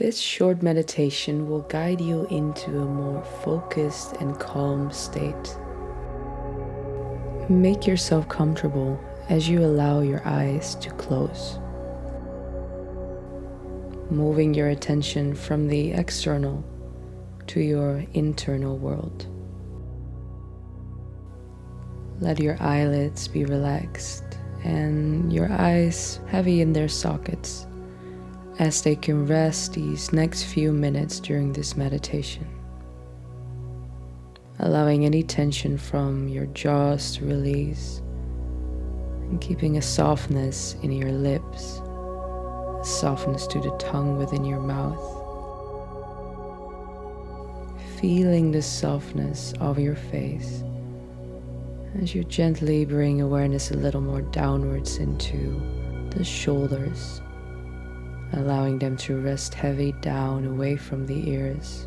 This short meditation will guide you into a more focused and calm state. Make yourself comfortable as you allow your eyes to close, moving your attention from the external to your internal world. Let your eyelids be relaxed and your eyes heavy in their sockets as they can rest these next few minutes during this meditation. Allowing any tension from your jaws to release and keeping a softness in your lips, a softness to the tongue within your mouth. Feeling the softness of your face as you gently bring awareness a little more downwards into the shoulders, allowing them to rest heavy down away from the ears.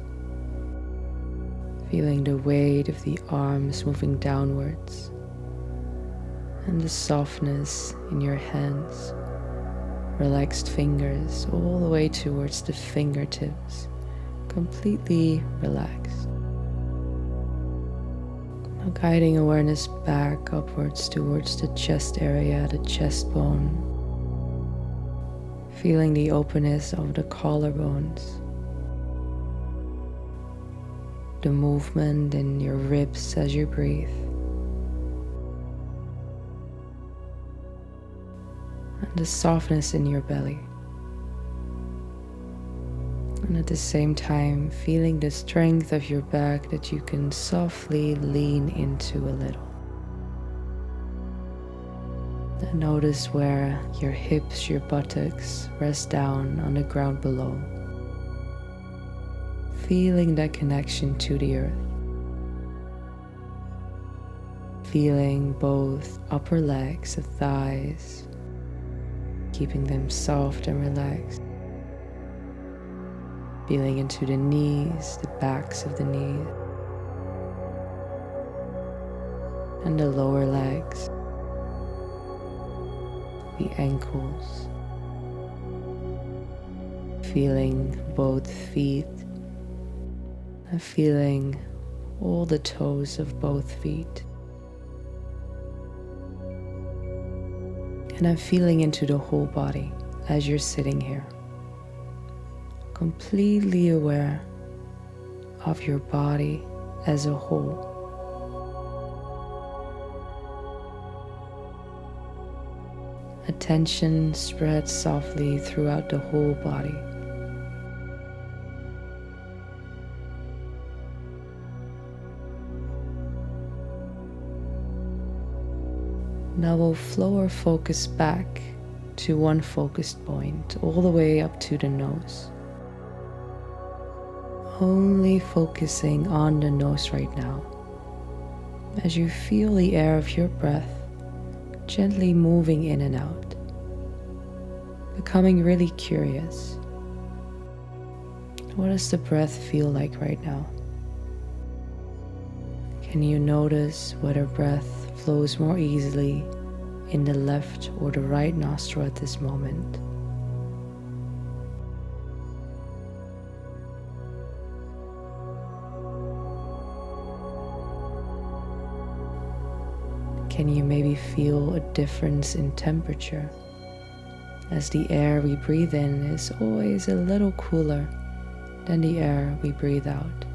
Feeling the weight of the arms moving downwards and the softness in your hands, relaxed fingers all the way towards the fingertips, completely relaxed. Now guiding awareness back upwards towards the chest area, the chest bone, feeling the openness of the collarbones, the movement in your ribs as you breathe, and the softness in your belly. And at the same time, feeling the strength of your back that you can softly lean into a little. And notice where your hips, your buttocks rest down on the ground below. Feeling that connection to the earth. Feeling both upper legs, the thighs, keeping them soft and relaxed. Feeling into the knees, the backs of the knees, and the lower legs, the ankles. Feeling both feet and feeling all the toes of both feet. And I'm feeling into the whole body as you're sitting here, completely aware of your body as a whole. Attention spreads softly throughout the whole body. Now we'll flow our focus back to one focused point, all the way up to the nose. Only focusing on the nose right now, as you feel the air of your breath gently moving in and out, becoming really curious. What does the breath feel like right now? Can you notice whether breath flows more easily in the left or the right nostril at this moment? Can you maybe feel a difference in temperature, as the air we breathe in is always a little cooler than the air we breathe out?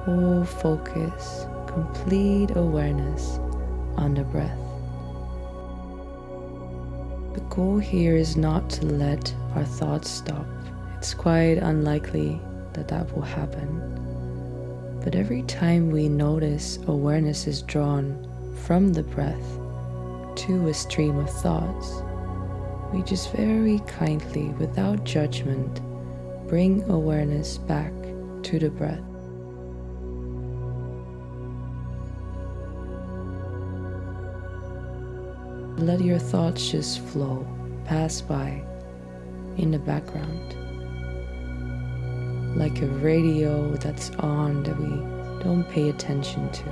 Full focus, complete awareness on the breath. The goal here is not to let our thoughts stop. It's quite unlikely that that will happen. But every time we notice awareness is drawn from the breath to a stream of thoughts, we just very kindly, without judgment, bring awareness back to the breath. Let your thoughts just flow, pass by in the background. like a radio that's on that we don't pay attention to.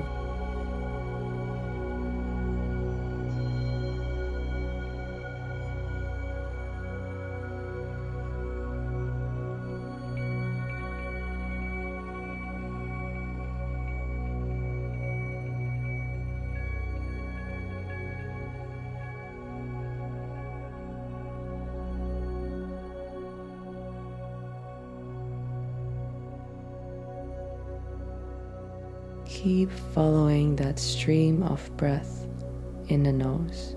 Keep following that stream of breath in the nose.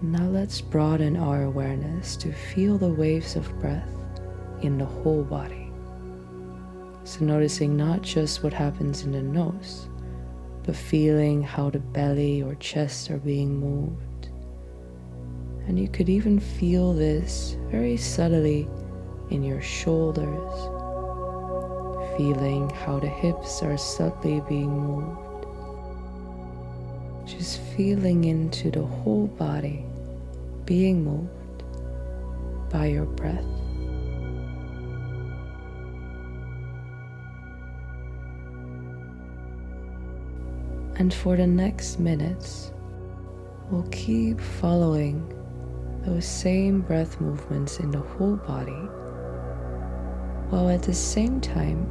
Now let's broaden our awareness to feel the waves of breath in the whole body. So noticing not just what happens in the nose, but feeling how the belly or chest are being moved. And you could even feel this very subtly in your shoulders, feeling how the hips are subtly being moved. Just feeling into the whole body being moved by your breath. And for the next minutes, we'll keep following those same breath movements in the whole body, while at the same time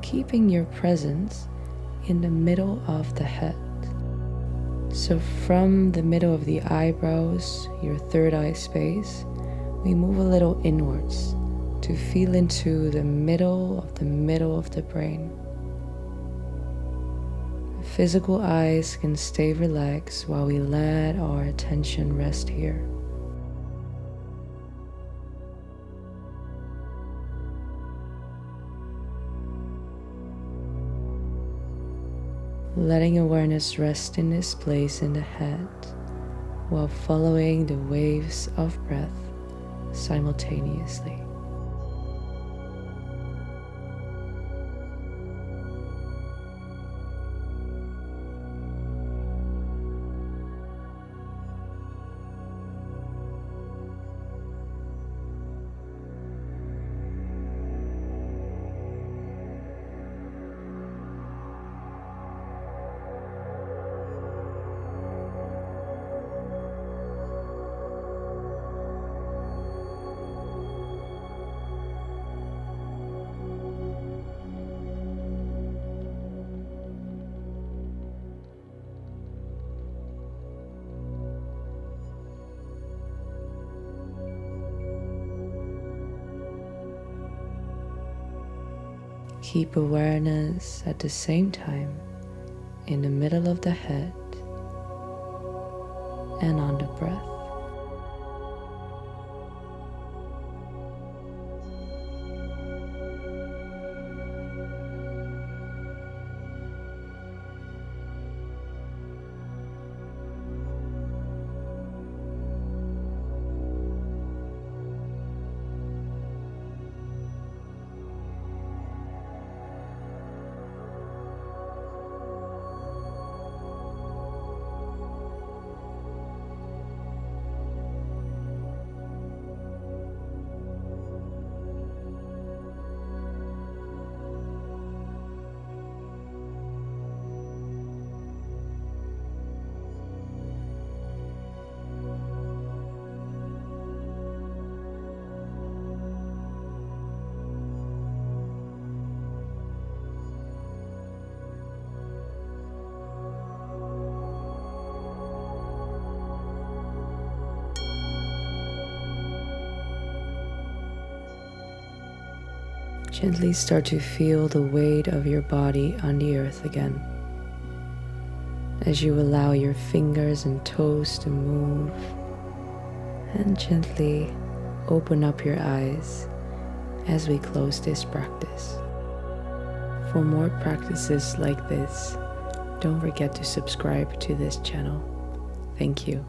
keeping your presence in the middle of the head. So from the middle of the eyebrows, your third eye space, we move a little inwards to feel into the middle of the brain. Physical eyes can stay relaxed while we let our attention rest here. Letting awareness rest in this place in the head while following the waves of breath simultaneously. Keep awareness at the same time in the middle of the head and on the breath. Gently start to feel the weight of your body on the earth again, as you allow your fingers and toes to move, and gently open up your eyes as we close this practice. for more practices like this, don't forget to subscribe to this channel. Thank you.